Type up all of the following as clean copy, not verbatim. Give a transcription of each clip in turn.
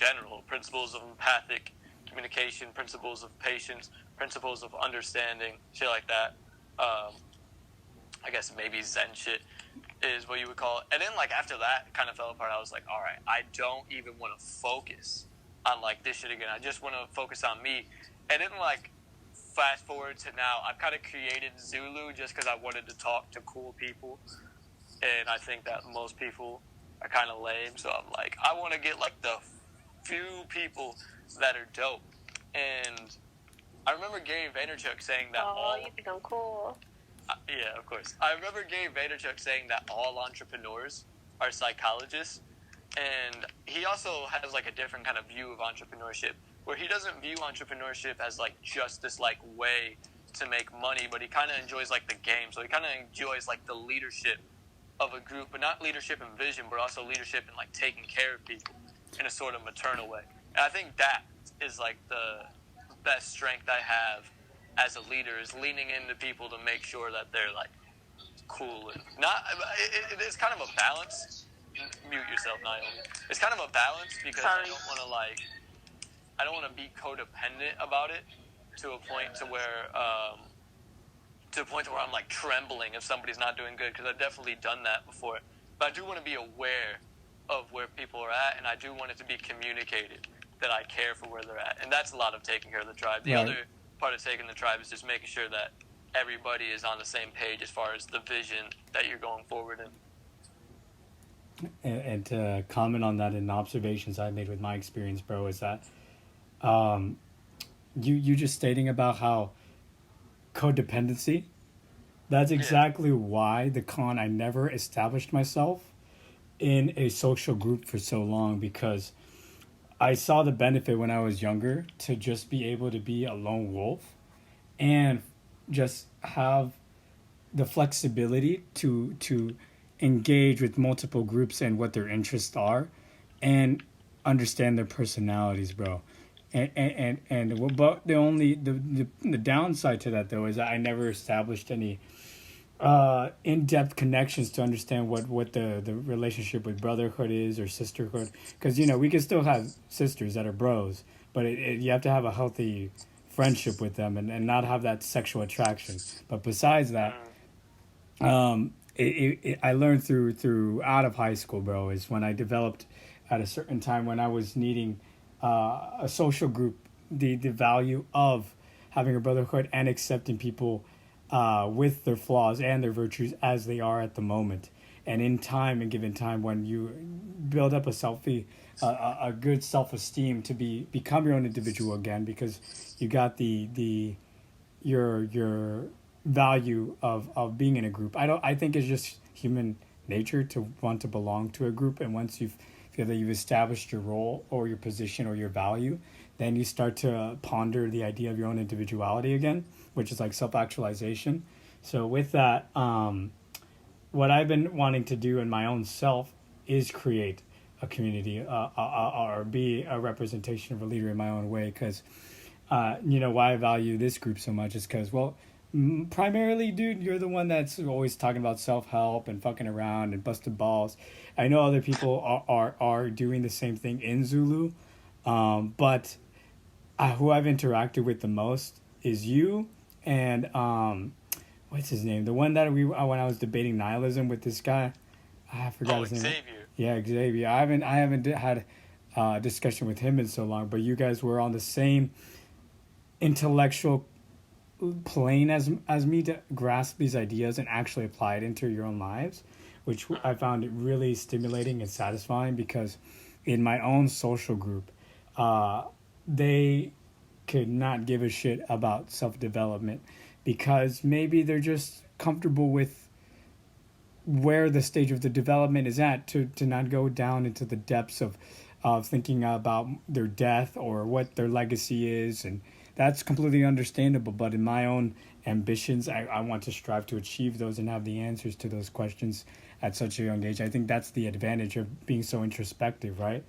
general, principles of empathic communication, principles of patience, principles of understanding, shit like that. I guess maybe Zen shit is what you would call it. And then, like, after that kind of fell apart, I was like, all right, I don't even want to focus on, like, this shit again. I just want to focus on me. And then, like, fast forward to now, I've kind of created Zulu just because I wanted to talk to cool people. And I think that most people are kind of lame. So I'm like, I want to get, like, the few people that are dope. And I remember Gary Vaynerchuk saying that you think I'm cool. Yeah, of course. I remember Gary Vaynerchuk saying that all entrepreneurs are psychologists. And he also has, like, a different kind of view of entrepreneurship, where he doesn't view entrepreneurship as, like, just this, like, way to make money, but he kind of enjoys, like, the game. So he kind of enjoys, like, the leadership of a group, but not leadership in vision, but also leadership in, like, taking care of people in a sort of maternal way. And I think that is, like, the best strength I have as a leader, is leaning into people to make sure that they're, like, cool. And not, it's kind of a balance. Mute yourself, Naomi. It's kind of a balance because I don't want to, like, I don't want to be codependent about it to a point to where I'm, like, trembling if somebody's not doing good, because I've definitely done that before. But I do want to be aware of where people are at, and I do want it to be communicated that I care for where they're at. And that's a lot of taking care of the tribe. The other part of taking the tribe is just making sure that everybody is on the same page as far as the vision that you're going forward in. And to comment on that, and observations I made with my experience, bro, is that you just stating about how codependency, that's exactly why I never established myself in a social group for so long, because I saw the benefit when I was younger to just be able to be a lone wolf and just have the flexibility to engage with multiple groups and what their interests are and understand their personalities, bro. But the downside to that, though, is that I never established any in-depth connections to understand what the relationship with brotherhood is or sisterhood, because we can still have sisters that are bros, but you have to have a healthy friendship with them and not have that sexual attraction. But besides that, I learned through out of high school, bro, is when I developed at a certain time when I was needing a social group, the value of having a brotherhood and accepting people with their flaws and their virtues as they are at the moment. And in time, and given time, when you build up a good self-esteem to become your own individual again, because you got your value of being in a group. I think it's just human nature to want to belong to a group, and once you feel that you've established your role or your position or your value, then you start to ponder the idea of your own individuality again, which is like self-actualization. So with that, what I've been wanting to do in my own self is create a community or be a representation of a leader in my own way, because why I value this group so much is because, well, primarily, dude, you're the one that's always talking about self-help and fucking around and busted balls. I know other people are doing the same thing in Zulu, but who I've interacted with the most is you and what's his name? The one that when I was debating nihilism with this guy, I forgot his name. Xavier. Yeah, Xavier. I haven't had a discussion with him in so long, but you guys were on the same intellectual plane as me to grasp these ideas and actually apply it into your own lives, which I found it really stimulating and satisfying, because in my own social group, they could not give a shit about self-development because maybe they're just comfortable with where the stage of the development is at to not go down into the depths of thinking about their death or what their legacy is. And that's completely understandable. But in my own ambitions, I want to strive to achieve those and have the answers to those questions at such a young age. I think that's the advantage of being so introspective, right?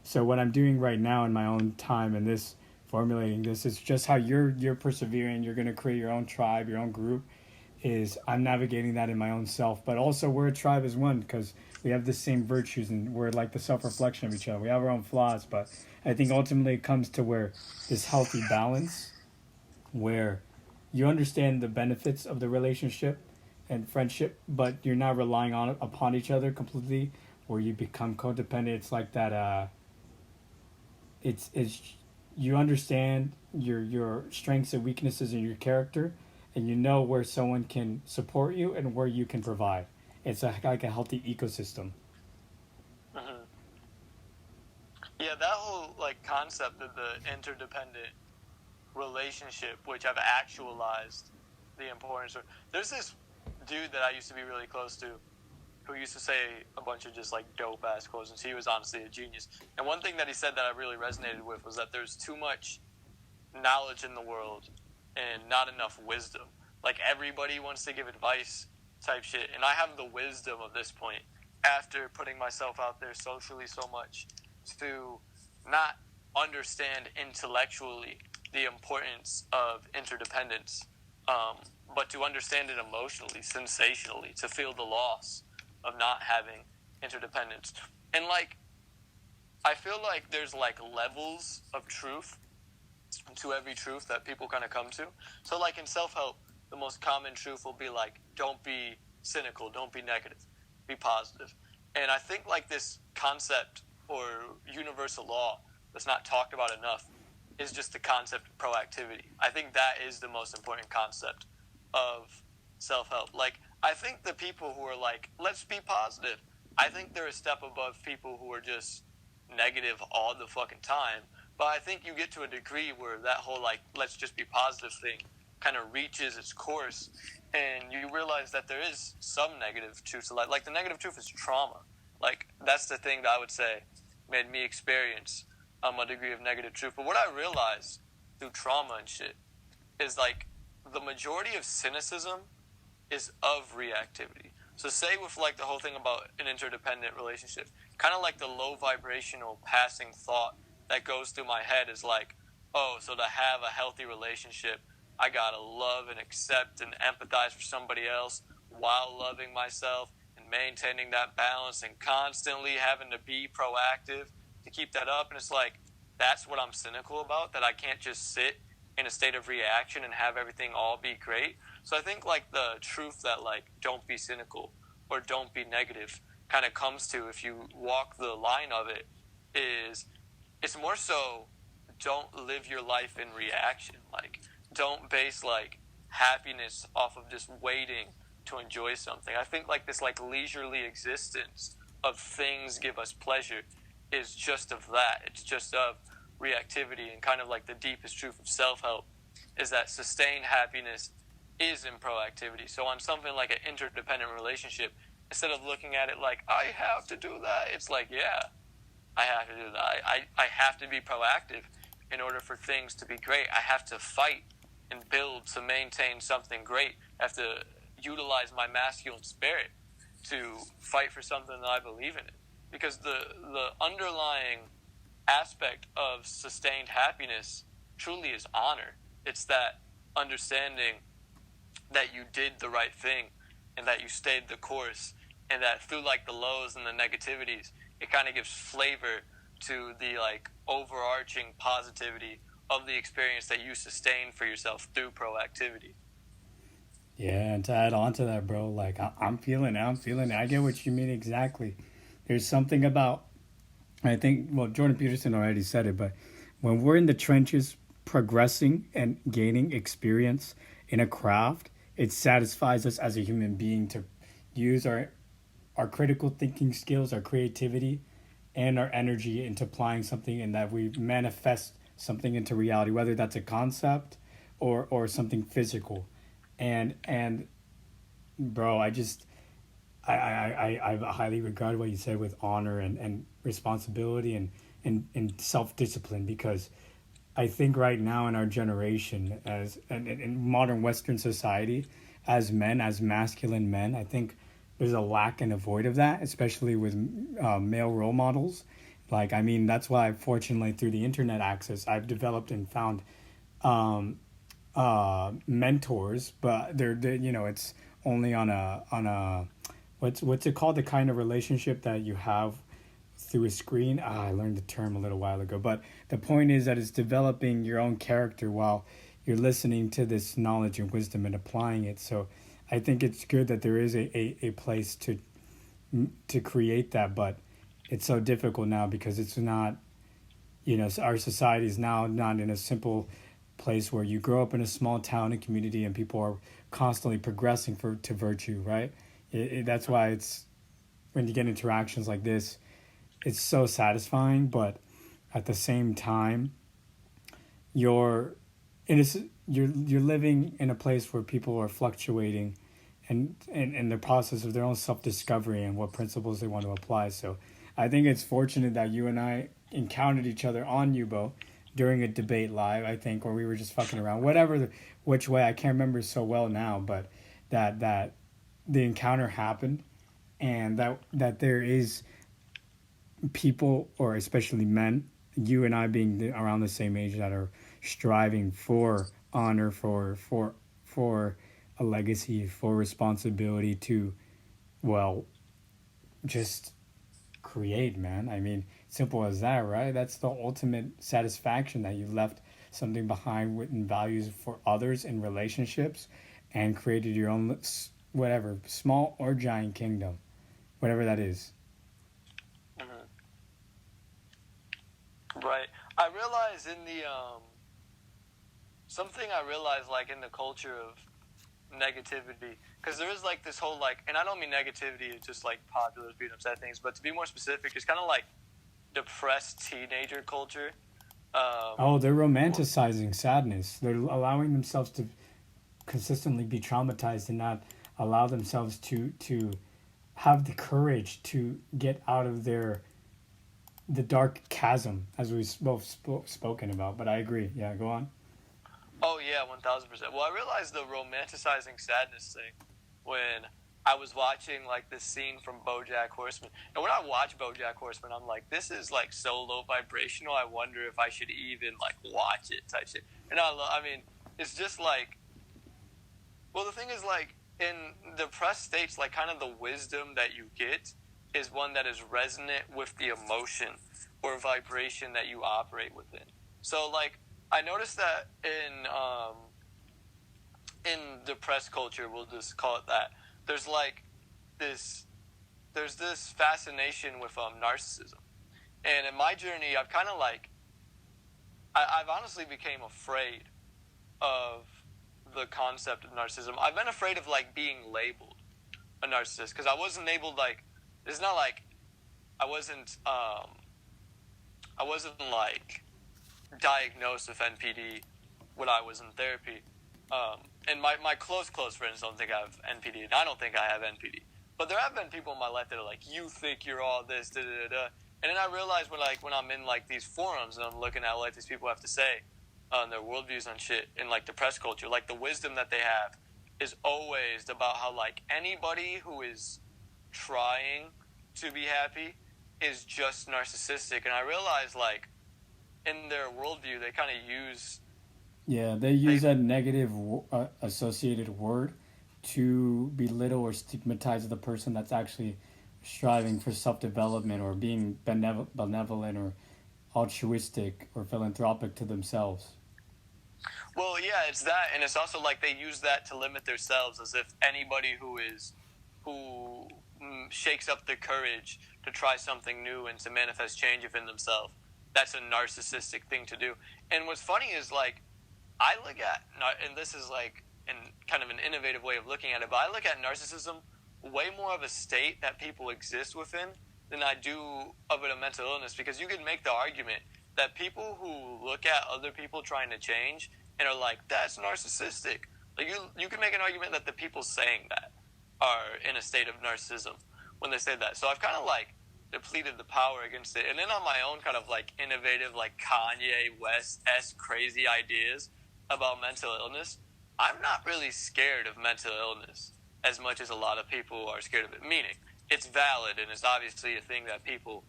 So what I'm doing right now in my own time and this formulating this is just how you're persevering. You're going to create your own tribe, your own group, is I'm navigating that in my own self, but also we're a tribe as one because we have the same virtues and we're like the self-reflection of each other. We have our own flaws, but I think ultimately it comes to where this healthy balance where you understand the benefits of the relationship and friendship, but you're not relying on upon each other completely, where you become codependent. It's like that. It's you understand your strengths and weaknesses in your character, and you know where someone can support you and where you can provide. It's like a healthy ecosystem. Hmm. Yeah, that whole like concept of the interdependent relationship, which I've actualized the importance of. There's this dude that I used to be really close to who used to say a bunch of just like dope ass quotes, and he was honestly a genius. And one thing that he said that I really resonated with was that there's too much knowledge in the world and not enough wisdom. Like everybody wants to give advice type shit, and I have the wisdom of this point after putting myself out there socially so much to not understand intellectually the importance of interdependence, but to understand it emotionally, sensationally, to feel the loss of not having interdependence. And like, I feel like there's like levels of truth to every truth that people kind of come to. So like in self-help, the most common truth will be like, don't be cynical, don't be negative, be positive. And I think like this concept or universal law that's not talked about enough is just the concept of proactivity. I think that is the most important concept of self-help. Like, I think the people who are like, let's be positive, I think they're a step above people who are just negative all the fucking time. But I think you get to a degree where that whole like, let's just be positive thing kind of reaches its course, and you realize that there is some negative truth to life. Like the negative truth is trauma. Like that's the thing that I would say made me experience a degree of negative truth. But what I realized through trauma and shit is like the majority of cynicism is of reactivity. So say with like the whole thing about an interdependent relationship, kind of like the low vibrational passing thought that goes through my head is like, oh, so to have a healthy relationship, I gotta love and accept and empathize for somebody else while loving myself and maintaining that balance and constantly having to be proactive to keep that up. And it's like, that's what I'm cynical about, that I can't just sit in a state of reaction and have everything all be great. So I think like the truth that like don't be cynical or don't be negative kind of comes to, if you walk the line of it, is it's more so don't live your life in reaction. Like don't base like happiness off of just waiting to enjoy something. I think like this like leisurely existence of things give us pleasure is just of that. It's just of reactivity, and kind of like the deepest truth of self-help is that sustained happiness is in proactivity. So on something like an interdependent relationship, instead of looking at it like I have to do that, it's like, yeah, I have to do that. I have to be proactive in order for things to be great. I have to fight and build to maintain something great. I have to utilize my masculine spirit to fight for something that I believe in it. Because the underlying aspect of sustained happiness truly is honor. It's that understanding that you did the right thing and that you stayed the course, and that through like the lows and the negativities, it kind of gives flavor to the like overarching positivity of the experience that you sustained for yourself through proactivity. Yeah, and to add on to that, bro, like I'm feeling it. I'm feeling it. I get what you mean exactly. There's something about, I think, well, Jordan Peterson already said it, but when we're in the trenches progressing and gaining experience in a craft, it satisfies us as a human being to use our critical thinking skills, our creativity, and our energy into applying something, and that we manifest something into reality, whether that's a concept or something physical. And bro, I highly regard what you said with honor and responsibility and self discipline, because I think right now in our generation, as in modern Western society, as men, as masculine men, I think there's a lack and a void of that, especially with male role models. Like, I mean, that's why, fortunately, through the internet access, I've developed and found mentors, but they're you know, it's only on a what's it called, the kind of relationship that you have through a screen. I learned the term a little while ago, but the point is that it's developing your own character while you're listening to this knowledge and wisdom and applying it. So I think it's good that there is a place to create that, but it's so difficult now because it's not, you know, our society is now not in a simple place where you grow up in a small town and community and people are constantly progressing to virtue, right? That's why it's, when you get interactions like this, it's so satisfying, but at the same time, you're you're living in a place where people are fluctuating and in the process of their own self-discovery and what principles they want to apply. So I think it's fortunate that you and I encountered each other on Yubo during a debate live, I think, or we were just fucking around, which way, I can't remember so well now, but that the encounter happened, and that there is people, or especially men, you and I being around the same age, that are striving for honor, for a legacy, for responsibility to, well, just create, man. I mean, simple as that, right? That's the ultimate satisfaction, that you left something behind written values for others in relationships and created your own, whatever, small or giant kingdom, whatever that is. Mm-hmm. Right. I realize in the something I realized, like, in the culture of negativity, because there is like this whole, like, and I don't mean negativity, it's just like popular being upset things, but to be more specific, it's kind of like depressed teenager culture. They're romanticizing sadness. They're allowing themselves to consistently be traumatized and not allow themselves to have the courage to get out of the dark chasm, as we've both spoken about. But I agree. Yeah, go on. Oh yeah, 1000%. Well, I realized the romanticizing sadness thing when I was watching, like, this scene from BoJack Horseman. And when I watch BoJack Horseman, I'm like, this is, like, so low vibrational. I wonder if I should even, like, watch it type shit. And I mean, it's just like, well, the thing is, like, in depressed states, like, kind of the wisdom that you get is one that is resonant with the emotion or vibration that you operate within. So, like, I noticed that in depressed culture, we'll just call it that, there's this fascination with narcissism. And in my journey, I've kind of like, I've honestly became afraid of the concept of narcissism. I've been afraid of, like, being labeled a narcissist, because I wasn't labeled, like, it's not like I wasn't like diagnosed with NPD when I was in therapy. And my close friends don't think I have NPD, and I don't think I have NPD. But there have been people in my life that are like, you think you're all this, da da da. And then I realize when I'm in, like, these forums and I'm looking at what these people have to say on their worldviews on shit in, like, depressed culture, like, the wisdom that they have is always about how, like, anybody who is trying to be happy is just narcissistic. And I realize, like, in their worldview, they kind of use... Yeah, they use that negative associated word to belittle or stigmatize the person that's actually striving for self-development or being benevolent or altruistic or philanthropic to themselves. Well, yeah, it's that, and it's also like they use that to limit themselves, as if anybody who shakes up their courage to try something new and to manifest change within themselves, that's a narcissistic thing to do. And what's funny is, like, I look at, and this is like kind of an innovative way of looking at it, but I look at narcissism way more of a state that people exist within than I do of it a mental illness, because you can make the argument that people who look at other people trying to change and are like, that's narcissistic. Like, you can make an argument that the people saying that are in a state of narcissism when they say that. So I've kind of, like, depleted the power against it. And then on my own kind of, like, innovative, like, Kanye West-esque crazy ideas about mental illness, I'm not really scared of mental illness as much as a lot of people are scared of it. Meaning, it's valid and it's obviously a thing that people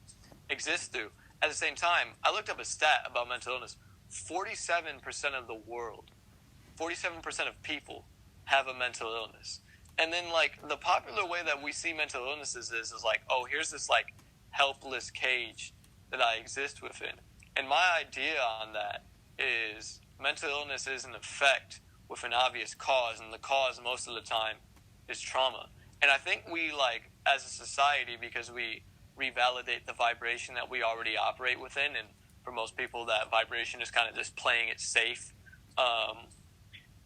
exist through. At the same time, I looked up a stat about mental illness. 47% of the world 47% of people have a mental illness. And then, like, the popular way that we see mental illnesses is like, oh, here's this, like, helpless cage that I exist within. And my idea on that is mental illness is an effect with an obvious cause, and the cause most of the time is trauma. And I think we, like, as a society, because we revalidate the vibration that we already operate within, and for most people that vibration is kind of just playing it safe,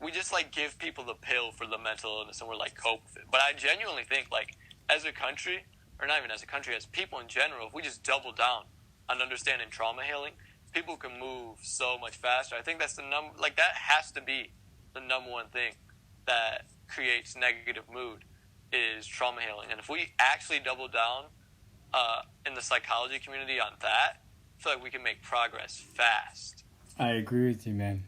we just, like, give people the pill for the mental illness and we're like, cope with it. But I genuinely think, like, as a country, or not even as a country, as people in general, if we just double down on understanding trauma healing, people can move so much faster. I think that's that has to be the number one thing that creates negative mood is trauma healing. And if we actually double down in the psychology community on that, I feel like we can make progress fast. I agree with you, man.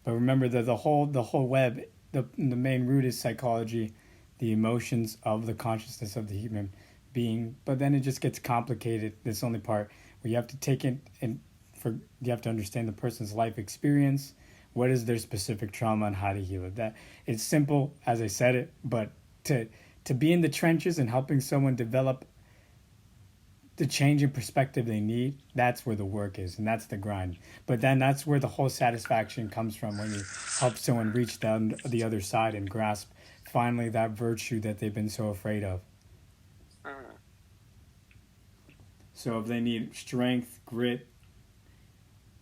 But remember that the whole web, the main root is psychology, the emotions of the consciousness of the human being. But then it just gets complicated. This only part where you have to take it and you have to understand the person's life experience, what is their specific trauma, and how to heal it. That it's simple as I said it, but to be in the trenches and helping someone develop the change in perspective they need, that's where the work is, and that's the grind. But then that's where the whole satisfaction comes from, when you help someone reach the other side and grasp finally that virtue that they've been so afraid of. So if they need strength, grit,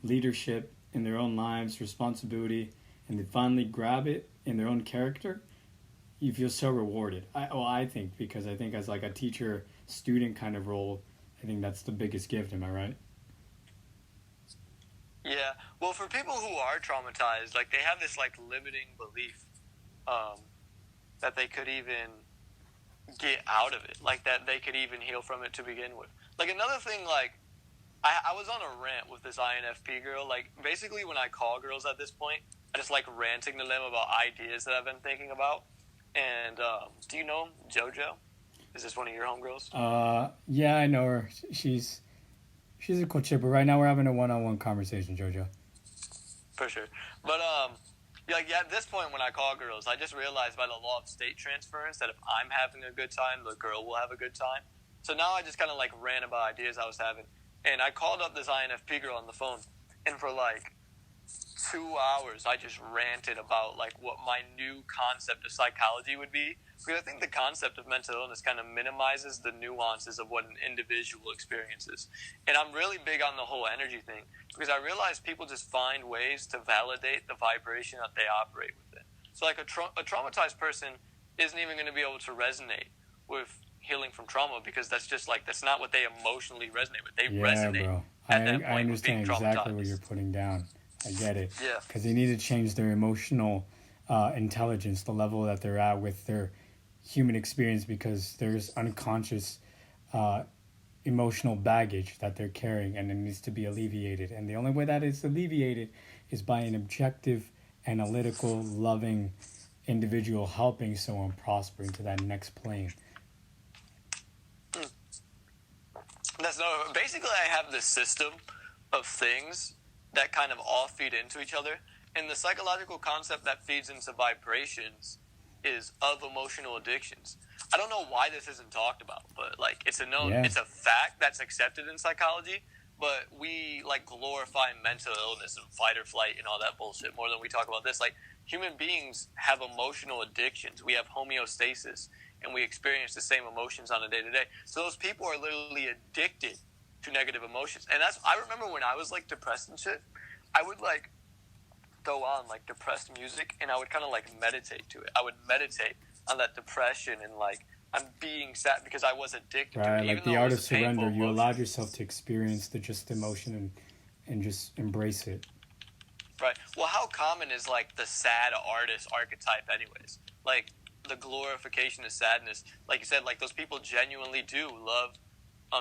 leadership in their own lives, responsibility, and they finally grab it in their own character, you feel so rewarded. I think, because I think as like a teacher-student kind of role, I think that's the biggest gift. Am I right? Yeah. Well, for people who are traumatized, like, they have this, like, limiting belief that they could even get out of it, like, that they could even heal from it to begin with. Like, another thing, like, I was on a rant with this INFP girl. Like, basically when I call girls at this point, I just like ranting to them about ideas that I've been thinking about. And do you know JoJo? Is this one of your homegirls? Yeah, I know her. She's a cool chick, but right now we're having a one-on-one conversation, JoJo. For sure. But at this point when I call girls, I just realized by the law of state transference that if I'm having a good time, the girl will have a good time. So now I just kind of like rant about ideas I was having. And I called up this INFP girl on the phone, and for like 2 hours I just ranted about like what my new concept of psychology would be, because I think the concept of mental illness kind of minimizes the nuances of what an individual experiences. And I'm really big on the whole energy thing, because I realize people just find ways to validate the vibration that they operate within. So like a traumatized person isn't even going to be able to resonate with healing from trauma, because that's just like, that's not what they emotionally resonate with. They resonate. Bro. At that point I understand with being exactly what you're putting down. I get it. Yeah. Because they need to change their emotional intelligence, the level that they're at with their human experience, because there's unconscious emotional baggage that they're carrying, and it needs to be alleviated. And the only way that it's alleviated is by an objective, analytical, loving individual helping someone prosper into that next plane. Basically, I have this system of things that kind of all feed into each other, and the psychological concept that feeds into vibrations is of emotional addictions. I don't know why this isn't talked about, but like it's a fact that's accepted in psychology. But we like glorify mental illness and fight or flight and all that bullshit more than we talk about this. Like, human beings have emotional addictions. We have homeostasis, and we experience the same emotions on a day-to-day. So those people are literally addicted to negative emotions. And I remember when I was like depressed and shit, I would like go on like depressed music, and I would kind of like meditate to it. I would meditate on that depression, and like I'm being sad because I was addicted to it. Like the art of surrender, you allowed yourself to experience the just emotion and just embrace it. Right. Well, how common is like the sad artist archetype anyways? Like the glorification of sadness. Like you said, like those people genuinely do love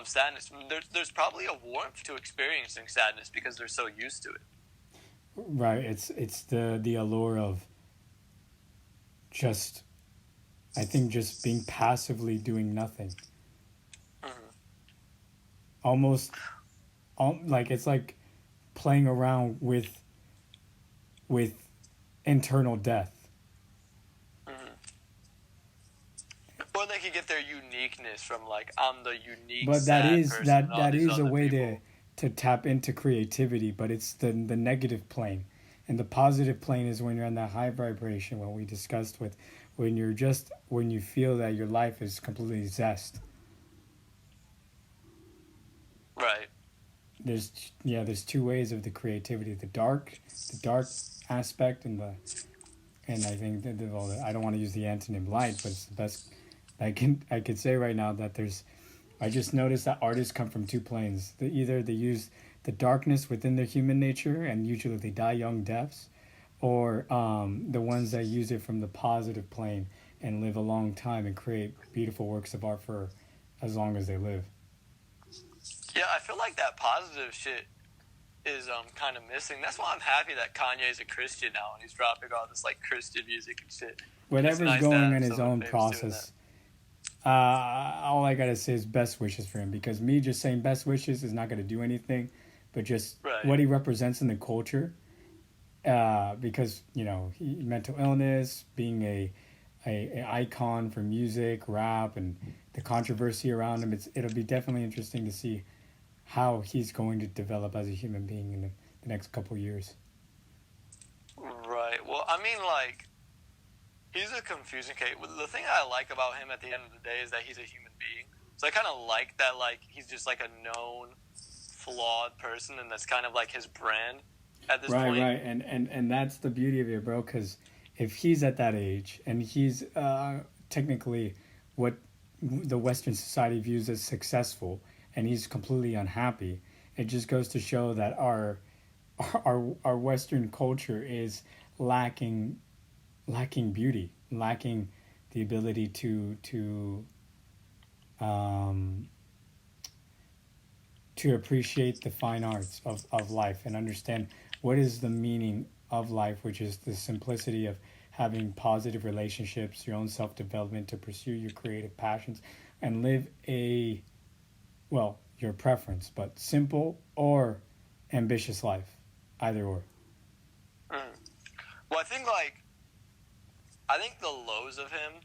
sadness. There's probably a warmth to experiencing sadness because they're so used to it. Right. It's the allure of just, I think, just being passively doing nothing. Mm-hmm. Almost, like it's like playing around with internal death. Mm-hmm. Or they could get their uniqueness from like, I'm the unique But sad person and all that these is a other way people. to tap into creativity, but it's the negative plane. And the positive plane is when you're on that high vibration, what we discussed with, when you're just, when you feel that your life is completely zest. Right. There's two ways of the creativity: the dark aspect, and I think well, I don't want to use the antonym light, but it's the best I could say right now that there's. I just noticed that artists come from two planes. Either they use the darkness within their human nature, and usually they die young deaths, or the ones that use it from the positive plane and live a long time and create beautiful works of art for as long as they live. Yeah, I feel like that positive shit is kind of missing. That's why I'm happy that Kanye's a Christian now and he's dropping all this like Christian music and shit. Whatever's nice going in his own process. All I gotta say is best wishes for him, because me just saying best wishes is not gonna do anything, but just what he represents in the culture. Because mental illness, being a icon for music, rap, and the controversy around him, it'll be definitely interesting to see how he's going to develop as a human being in the next couple years. Right. Well, I mean, like, he's a confusing case. The thing I like about him at the end of the day is that he's a human being. So I kind of like that, like, he's just like a known, flawed person, and that's kind of like his brand at this point. Right. And that's the beauty of it, bro, because if he's at that age and he's technically what the Western society views as successful, and he's completely unhappy, it just goes to show that our Western culture is lacking beauty, lacking the ability to appreciate the fine arts of life and understand what is the meaning of life, which is the simplicity of having positive relationships, your own self-development, to pursue your creative passions and live your preference, but simple or ambitious life, either or. Well, I think the lows of him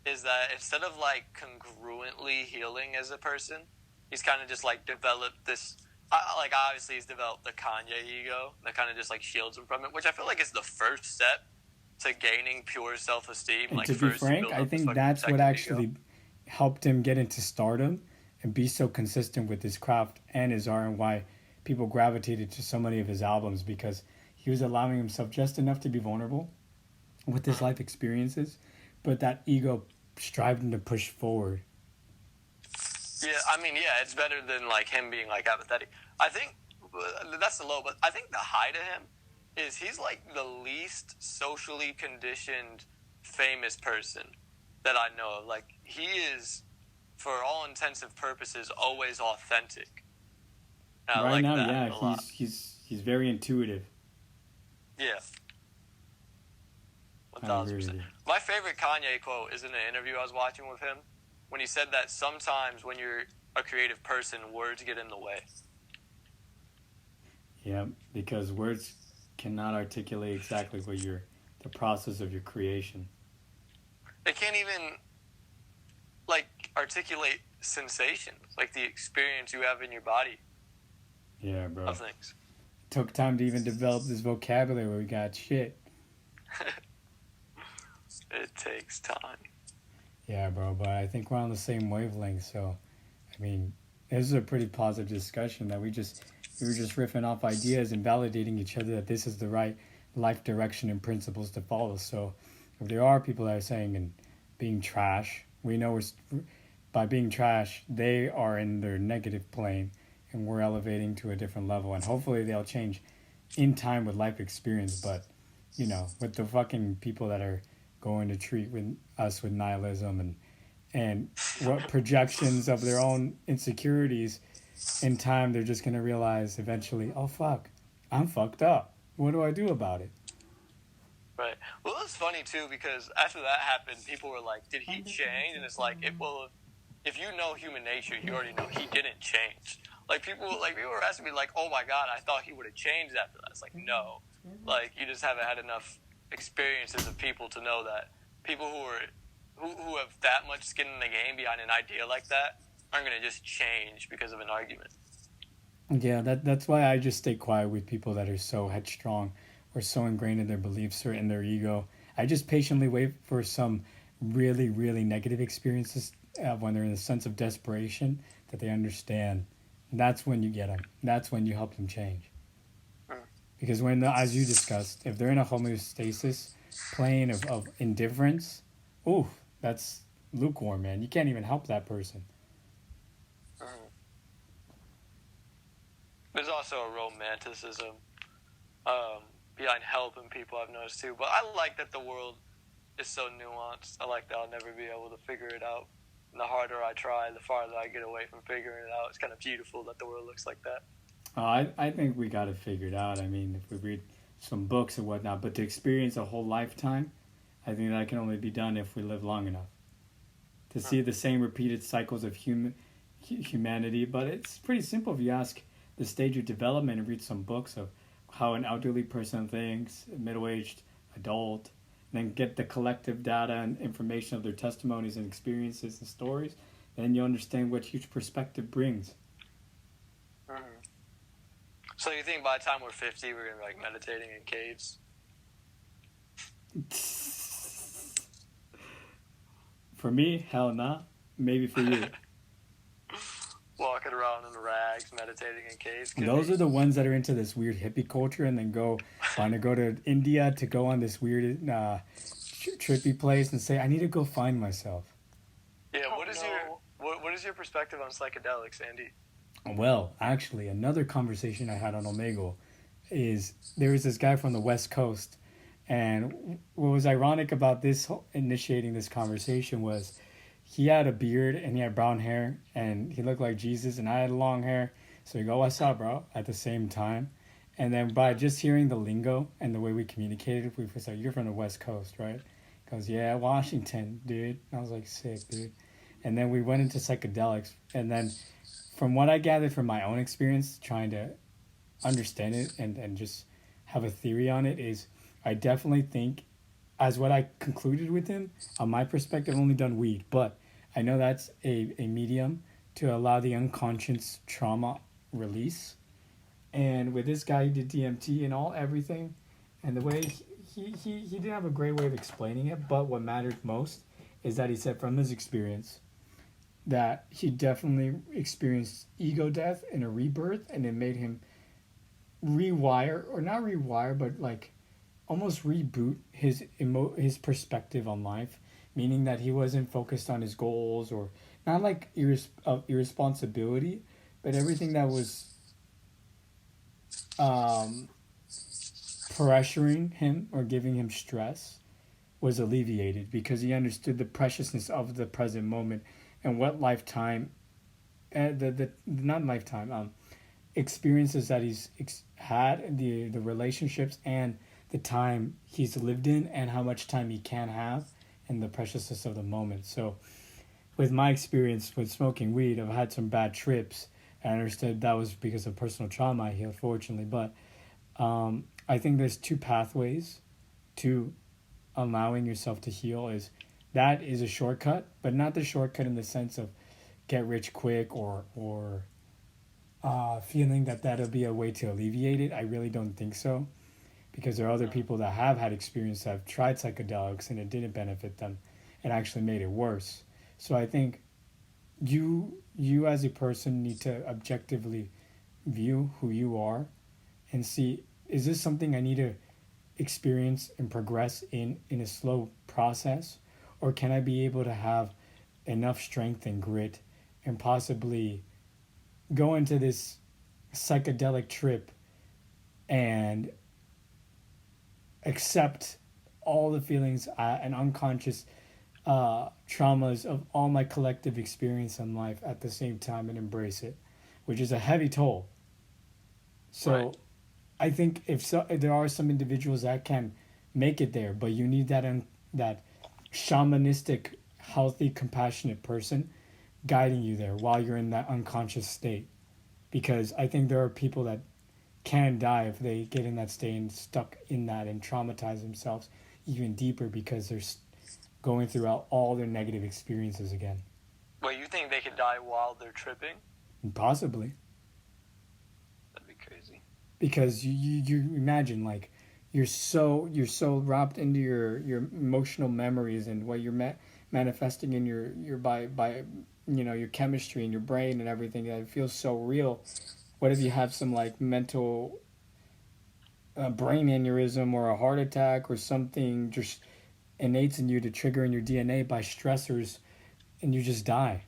is that instead of like congruently healing as a person, he's kind of just like developed this, like obviously he's developed the Kanye ego that kind of just like shields him from it, which I feel like is the first step to gaining pure self-esteem. And like, to be frank, I think that's what actually helped him get into stardom and be so consistent with his craft and his art, and why people gravitated to so many of his albums, because he was allowing himself just enough to be vulnerable with his life experiences, but that ego striving to push forward. Yeah, I mean, yeah, it's better than like him being like apathetic. I think that's the low, but I think the high to him is he's like the least socially conditioned famous person that I know of. Like, he is, for all intensive purposes, always authentic. And right now, yeah, he's very intuitive. Yeah. 1,000%. My favorite Kanye quote is in an interview I was watching with him, when he said that sometimes when you're a creative person, words get in the way. Yeah, because words cannot articulate exactly what the process of your creation. They can't even like articulate sensations, like the experience you have in your body. Yeah, bro. Of things. It took time to even develop this vocabulary where we got shit. It takes time. Yeah, bro, but I think we're on the same wavelength, so I mean, this is a pretty positive discussion that we were just riffing off ideas and validating each other that this is the right life direction and principles to follow. So if there are people that are saying and being trash, we know by being trash, they are in their negative plane and we're elevating to a different level, and hopefully they'll change in time with life experience. But with the fucking people that are going to treat us with nihilism and what projections of their own insecurities, in time they're just going to realize eventually, oh fuck, I'm fucked up. What do I do about it? Right. Well, it was funny too, because after that happened, people were like, did he change? And it's like, if you know human nature, you already know he didn't change. Like, people were asking me like, oh my God, I thought he would have changed after that. It's like, no. Like, you just haven't had enough experiences of people to know that people who have that much skin in the game behind an idea like that aren't going to just change because of an argument. Yeah, that's why I just stay quiet with people that are so headstrong or so ingrained in their beliefs or in their ego. I just patiently wait for some really, really negative experiences when they're in a sense of desperation that they understand. That's when you get them. That's when you help them change. Mm. Because as you discussed, if they're in a homeostasis plane of indifference, ooh, that's lukewarm, man. You can't even help that person. Mm. There's also a romanticism behind helping people, I've noticed too. But I like that the world is so nuanced. I like that I'll never be able to figure it out. And the harder I try, the farther I get away from figuring it out. It's kind of beautiful that the world looks like that. I think we got it figured out. I mean, if we read some books and whatnot, but to experience a whole lifetime, I think that can only be done if we live long enough to see the same repeated cycles of humanity. But it's pretty simple if you ask the stage of development and read some books of how an elderly person thinks, a middle-aged adult, and then get the collective data and information of their testimonies and experiences and stories, then you understand what each perspective brings. Mm-hmm. So you think by the time we're 50, we're going to be like meditating in caves? For me, hell nah. Maybe for you. Walking around in rags, meditating in caves. Those are the ones that are into this weird hippie culture and then want to go to India to go on this weird trippy place and say, I need to go find myself. Yeah, what is your perspective on psychedelics, Andy? Well, actually, another conversation I had on Omegle is there was this guy from the West Coast, and what was ironic about initiating this conversation was he had a beard and he had brown hair and he looked like Jesus and I had long hair. So we go, what's up, bro? At the same time. And then by just hearing the lingo and the way we communicated, we was like, you're from the West Coast, right? He goes, yeah, Washington, dude. And I was like, sick, dude. And then we went into psychedelics. And then from what I gathered from my own experience, trying to understand it and just have a theory on it, is I definitely think, as what I concluded with him, on my perspective, I've only done weed, but I know that's a medium to allow the unconscious trauma release. And with this guy, he did DMT and everything, and the way he didn't have a great way of explaining it, but what mattered most is that he said from his experience that he definitely experienced ego death and a rebirth, and it made him rewire, or not rewire, but like almost reboot his perspective on life, meaning that he wasn't focused on his goals or not like irresponsibility, but everything that was pressuring him or giving him stress was alleviated because he understood the preciousness of the present moment and what lifetime, not lifetime, experiences that he's had, the relationships and the time he's lived in and how much time he can have and the preciousness of the moment. So with my experience with smoking weed, I've had some bad trips. I understood that was because of personal trauma I healed, fortunately. But I think there's two pathways to allowing yourself to heal. That is a shortcut, but not the shortcut in the sense of get rich quick or feeling that that'll be a way to alleviate it. I really don't think so. Because there are other people that have had experience that have tried psychedelics and it didn't benefit them and actually made it worse. So I think you as a person need to objectively view who you are and see, is this something I need to experience and progress in a slow process? Or can I be able to have enough strength and grit and possibly go into this psychedelic trip and accept all the feelings and unconscious traumas of all my collective experience in life at the same time and embrace it, which is a heavy toll. So right. I think if there are some individuals that can make it there, but you need that shamanistic, healthy, compassionate person guiding you there while you're in that unconscious state. Because I think there are people that can die if they get in that state and stuck in that and traumatize themselves even deeper because they're going throughout all their negative experiences again. Well, you think they could die while they're tripping? Possibly. That'd be crazy. Because you imagine, like, you're so wrapped into your emotional memories and what you're manifesting in your by your chemistry in your brain and everything that it feels so real. What if you have some like mental brain aneurysm or a heart attack or something just innate in you to trigger in your DNA by stressors and you just die?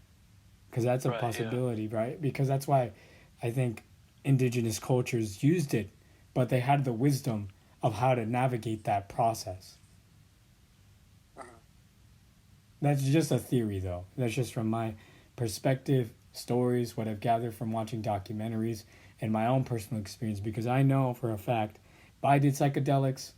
Because that's a Right, possibility, right? Because that's why I think indigenous cultures used it, but they had the wisdom of how to navigate that process. That's just a theory, though. That's just from my perspective, stories, what I've gathered from watching documentaries, and my own personal experience. Because I know for a fact, if I did psychedelics,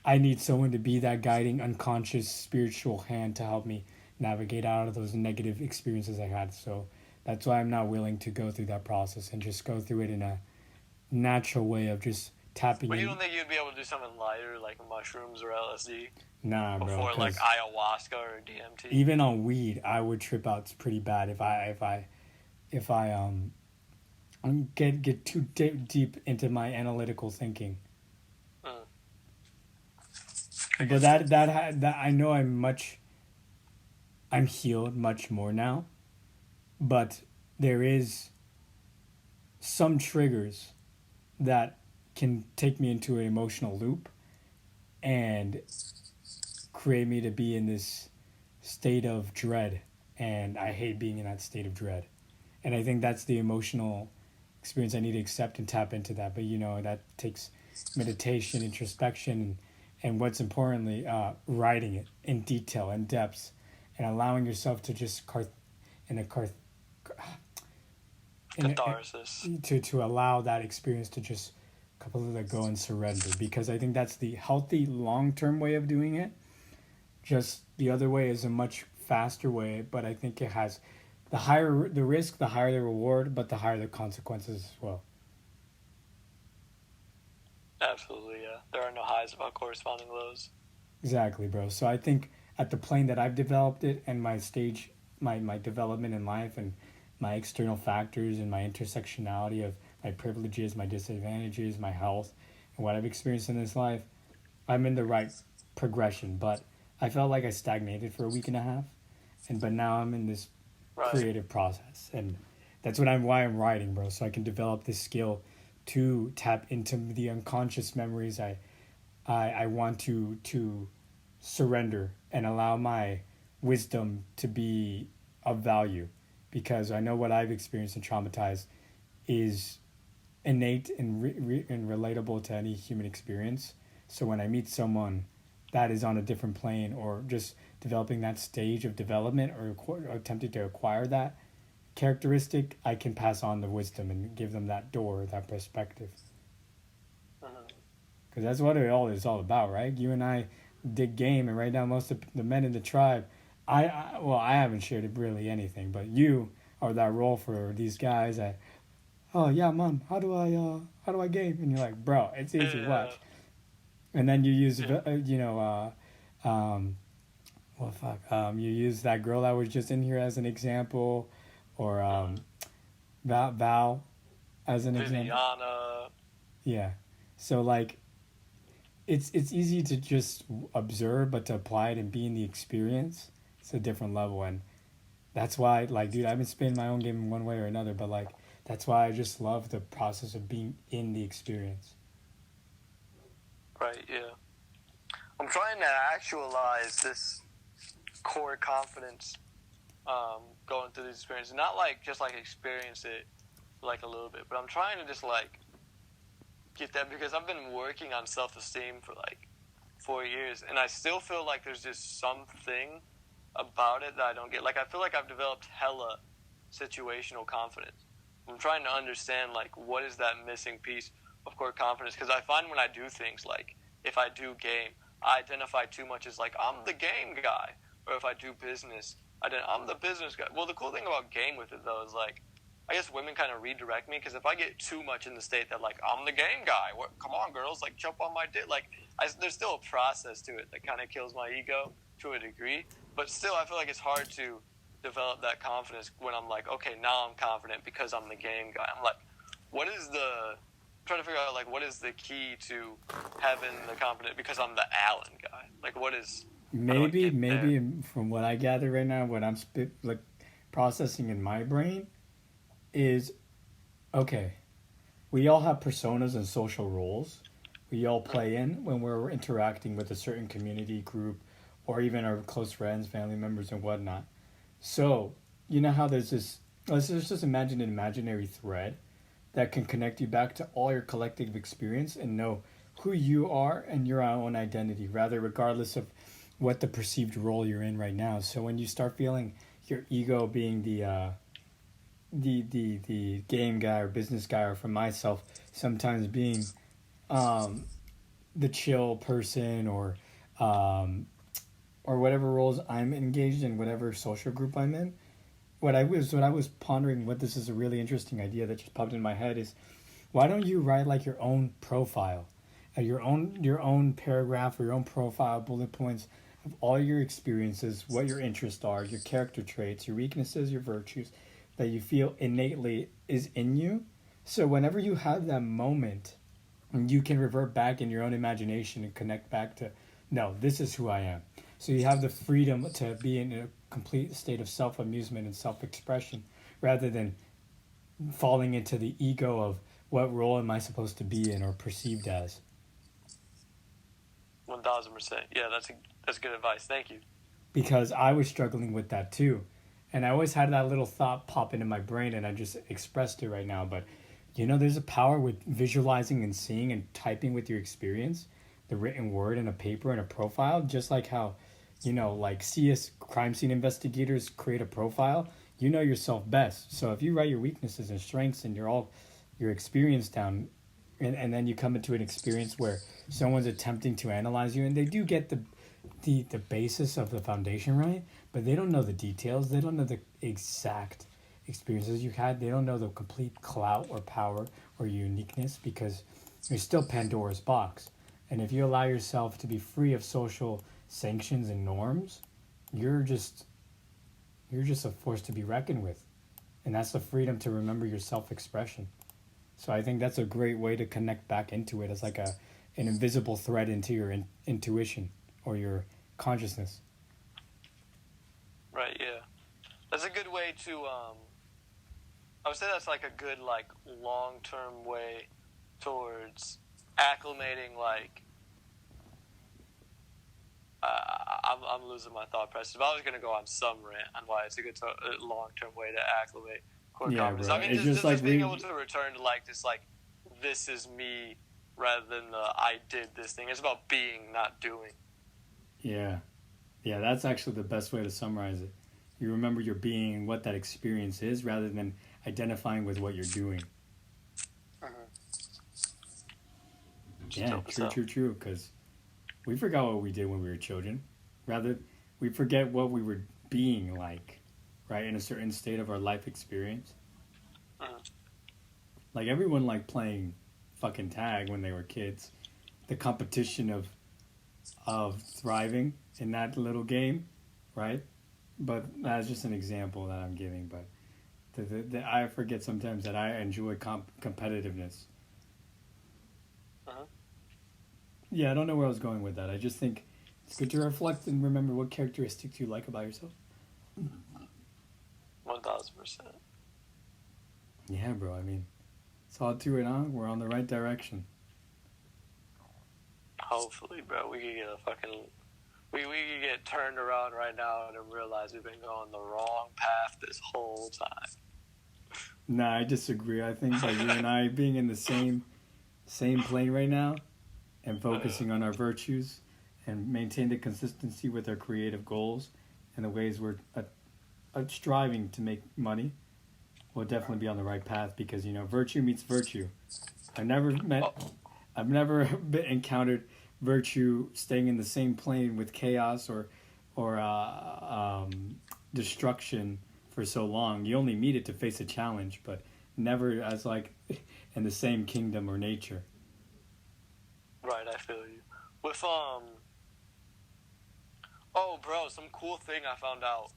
I need someone to be that guiding, unconscious, spiritual hand to help me navigate out of those negative experiences I had. So that's why I'm not willing to go through that process and just go through it in a natural way of just tapping But in. you don't think you'd be able to do something lighter like mushrooms or LSD? Nah, bro. Before like ayahuasca or DMT? Even on weed, I would trip out pretty bad if I get too deep into my analytical thinking. But that I know I'm healed much more now, but there is some triggers that can take me into an emotional loop and create me to be in this state of dread, and I hate being in that state of dread. And I think that's the emotional experience I need to accept and tap into that. But that takes meditation, introspection, and what's importantly, writing it in detail and depth, and allowing yourself to just catharsis. To allow that experience to just completely let go and surrender. Because I think that's the healthy long term way of doing it. Just the other way is a much faster way, but I think it has the higher the risk, the higher the reward, but the higher the consequences as well. Absolutely, yeah. There are no highs without corresponding lows. Exactly, bro. So I think at the plane that I've developed it and my stage, my development in life and my external factors and my intersectionality of my privileges, my disadvantages, my health, and what I've experienced in this life, I'm in the right progression. But I felt like I stagnated for a week and a half, but now I'm in this creative process, and that's why I'm writing, bro. So I can develop this skill to tap into the unconscious memories I want to surrender and allow my wisdom to be of value, because I know what I've experienced and traumatized is innate and and relatable to any human experience. So when I meet someone that is on a different plane or just developing that stage of development or attempting to acquire that characteristic, I can pass on the wisdom and give them that door, that perspective. Because that's what it all is all about, right? You and I dig game, and right now most of the men in the tribe, I haven't shared really anything, but you are that role for these guys that, oh yeah, mom, how do I game? And you're like, bro, it's easy, watch. And then you use, you use that girl that was just in here as an example, or Val as an example. Viviana. Yeah, so like, it's easy to just observe, but to apply it and be in the experience, it's a different level, and that's why, like, dude, I've been spinning my own game in one way or another, but like, that's why I just love the process of being in the experience. Right, yeah. I'm trying to actualize this core confidence going through these experiences. Not like just like experience it like a little bit, but I'm trying to just like get that, because I've been working on self-esteem for like 4 years, and I still feel like there's just something about it that I don't get. Like, I feel like I've developed hella situational confidence. I'm trying to understand, like, what is that missing piece of core confidence? Because I find when I do things, like, if I do game, I identify too much as, like, I'm the game guy. Or if I do business, I'm the business guy. Well, the cool thing about game with it, though, is, like, I guess women kind of redirect me, because if I get too much in the state that, like, I'm the game guy, come on, girls, like, jump on my dick. Like, there's still a process to it that kind of kills my ego to a degree. But still, I feel like it's hard to develop that confidence when I'm like, okay, now I'm confident because I'm the game guy. I'm like, trying to figure out, like, what is the key to having the confidence because I'm the Alan guy? Like, what is... Maybe from what I gather right now, what I'm processing in my brain is, okay, we all have personas and social roles we all play in when we're interacting with a certain community group or even our close friends, family members, and whatnot. So, you know how there's this, let's just imagine an imaginary thread that can connect you back to all your collective experience and know who you are and your own identity, rather, regardless of what the perceived role you're in right now. So when you start feeling your ego being the game guy or business guy, or for myself, sometimes being the chill person, or whatever roles I'm engaged in, whatever social group I'm in. What I was pondering, what this is a really interesting idea that just popped in my head, is why don't you write like your own profile, your own paragraph or your own profile, bullet points of all your experiences, what your interests are, your character traits, your weaknesses, your virtues, that you feel innately is in you. So whenever you have that moment, you can revert back in your own imagination and connect back to, no, this is who I am. So you have the freedom to be in a complete state of self-amusement and self-expression, rather than falling into the ego of what role am I supposed to be in or perceived as. 1000%. Yeah, that's good advice. Thank you. Because I was struggling with that too. And I always had that little thought pop into my brain, and I just expressed it right now. But, there's a power with visualizing and seeing and typing with your experience, the written word in a paper and a profile, just like how, like CS crime scene investigators create a profile. You know yourself best. So if you write your weaknesses and strengths and your experience down, and then you come into an experience where someone's attempting to analyze you, and they do get the basis of the foundation right, but they don't know the details. They don't know the exact experiences you had. They don't know the complete clout or power or uniqueness, because you're still Pandora's box. And if you allow yourself to be free of social sanctions and norms, you're just a force to be reckoned with. And that's the freedom to remember your self-expression. So I think that's a great way to connect back into it, as like an invisible thread into your intuition or your consciousness. Right, yeah. That's a good way to, I would say that's like a good, like, long-term way towards acclimating, like, I'm losing my thought process. But I was going to go on some rant on why it's a good long-term way to acclimate core confidence. I mean, it's just like being able to return to, like, this, like, this is me, rather than the I did this thing. It's about being, not doing. Yeah, that's actually the best way to summarize it. You remember your being and what that experience is, rather than identifying with what you're doing. Yeah, true. Because we forgot what we did when we were children. Rather, we forget what we were being like, right, in a certain state of our life experience. Like, everyone liked playing fucking tag when they were kids. The competition of thriving in that little game, right? But that's just an example that I'm giving. But I forget sometimes that I enjoy competitiveness. Yeah, I don't know where I was going with that. I just think it's good to reflect and remember what characteristics you like about yourself. 1000%. Yeah, bro. I mean, it's all to it, huh? We're on the right direction. Hopefully, bro. We could get turned around right now and realize we've been going the wrong path this whole time. Nah, I disagree. I think by you and I being in the same plane right now, and focusing on our virtues and maintain the consistency with our creative goals and the ways we're striving to make money, we'll definitely be on the right path, because, virtue meets virtue. I've never encountered virtue staying in the same plane with chaos or destruction for so long. You only meet it to face a challenge, but never as like in the same kingdom or nature. Right, I feel you. With oh, bro, some cool thing I found out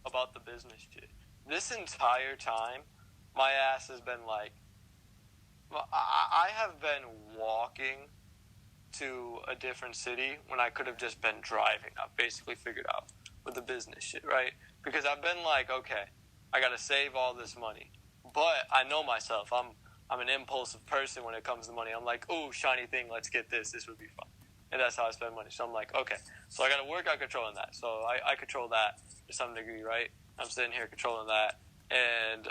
about the business shit. This entire time, my ass has been like, I have been walking to a different city when I could have just been driving. I've basically figured out with the business shit, right? Because I've been like, okay, I gotta save all this money, but I know myself. I'm an impulsive person when it comes to money. I'm like, ooh, shiny thing, let's get this. This would be fun. And that's how I spend money. So I'm like, okay, so I got to work on controlling that. So I control that to some degree, right? I'm sitting here controlling that. And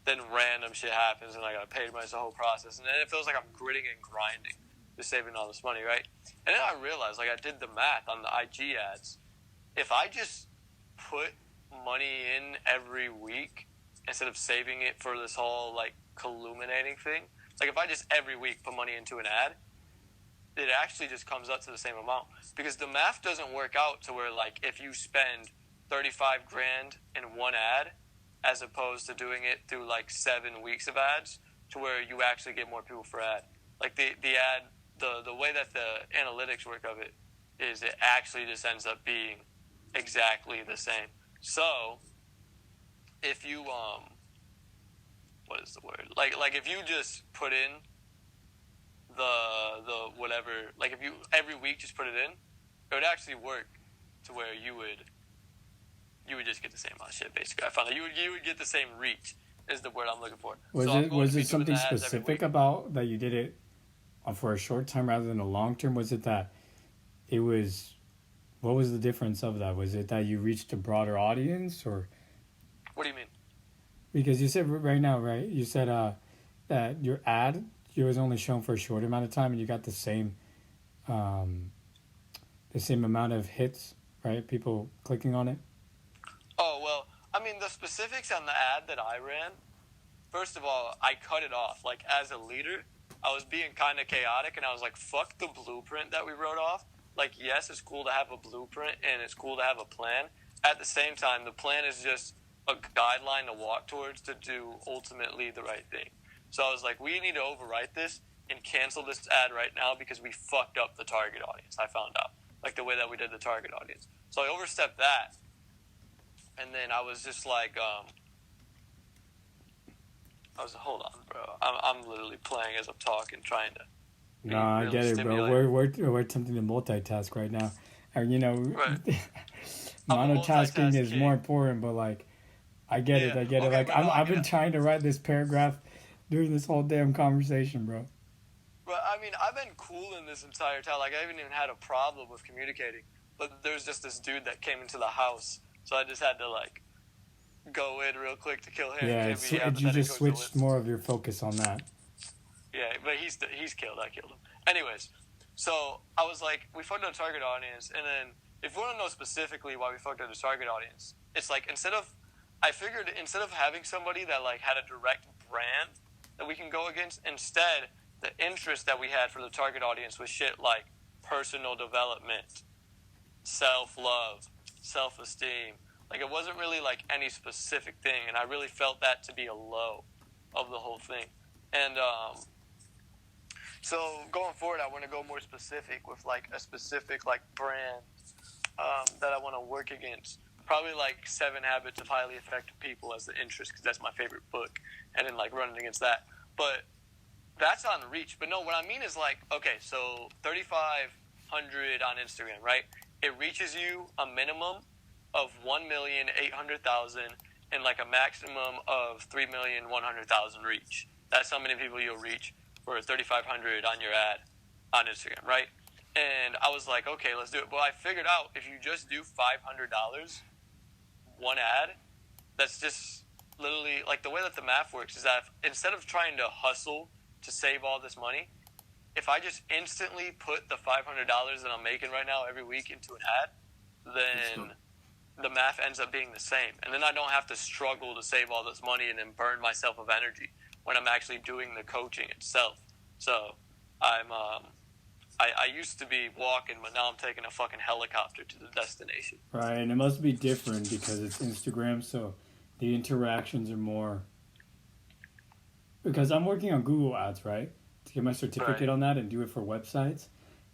then random shit happens and I got to pay myself the whole process. And then it feels like I'm gritting and grinding just saving all this money, right? And then I realized, like, I did the math on the IG ads. If I just put money in every week instead of saving it for this whole, like, culminating thing, like, if I just every week put money into an ad, it actually just comes up to the same amount, because the math doesn't work out to where, like, if you spend 35 grand in one ad as opposed to doing it through like 7 weeks of ads, to where you actually get more people for ad. Like the ad, the way that the analytics work of it is it actually just ends up being exactly the same. So if you what is the word, like if you just put in the whatever, like if you every week just put it in, it would actually work to where you would just get the same amount of shit. Basically, I found that you would get the same reach is the word I'm looking for. Was it something specific about that you did it for a short time rather than a long term? Was it that it was? What was the difference of that? Was it that you reached a broader audience, or? What do you mean? Because you said right now, right? You said that your ad it was only shown for a short amount of time, and you got the same amount of hits, right? People clicking on it. Oh, well, I mean, the specifics on the ad that I ran, first of all, I cut it off. Like, as a leader, I was being kind of chaotic, and I was like, fuck the blueprint that we wrote off. Like, yes, it's cool to have a blueprint, and it's cool to have a plan. At the same time, the plan is just a guideline to walk towards to do ultimately the right thing. So I was like, we need to overwrite this and cancel this ad right now because we fucked up the target audience, I found out. Like, the way that we did the target audience. So I overstepped that. And then I was just like, hold on, bro. I'm literally playing as I'm talking, trying to. No, I get it, bro. We're attempting to multitask right now, and right. monotasking is more important. But like, I get it. Okay, like I've been trying to write this paragraph during this whole damn conversation, bro. But I mean, I've been cool in this entire time. Like, I haven't even had a problem with communicating. But there's just this dude that came into the house. So I just had to, like, go in real quick to kill him. Yeah, you just switched more of your focus on that. Yeah, but he's killed. I killed him. Anyways, so I was like, we fucked up the target audience. And then if you want to know specifically why we fucked up the target audience, it's like instead of having somebody that, like, had a direct brand that we can go against, instead, the interest that we had for the target audience was shit like personal development, self-love, self-esteem. Like, it wasn't really like any specific thing, and I really felt that to be a low of the whole thing. And so going forward, I want to go more specific with like a specific like brand that I want to work against. Probably like 7 Habits of Highly Effective People as the interest, because that's my favorite book, and then like running against that. But that's on reach. But no, what I mean is like, okay, so 3,500 on Instagram, right? It reaches you a minimum of 1,800,000 and like a maximum of 3,100,000 reach. That's how many people you'll reach for 3,500 on your ad on Instagram, right? And I was like, okay, let's do it. Well, I figured out if you just do $500 one ad, that's just literally like the way that the math works is that instead of trying to hustle to save all this money, if I just instantly put the $500 that I'm making right now every week into an ad, then the math ends up being the same. And then I don't have to struggle to save all this money and then burn myself of energy when I'm actually doing the coaching itself. So I used to be walking, but now I'm taking a fucking helicopter to the destination. Right, and it must be different because it's Instagram, so the interactions are more, because I'm working on Google Ads, right? To get my certificate Right. on that and do it for websites.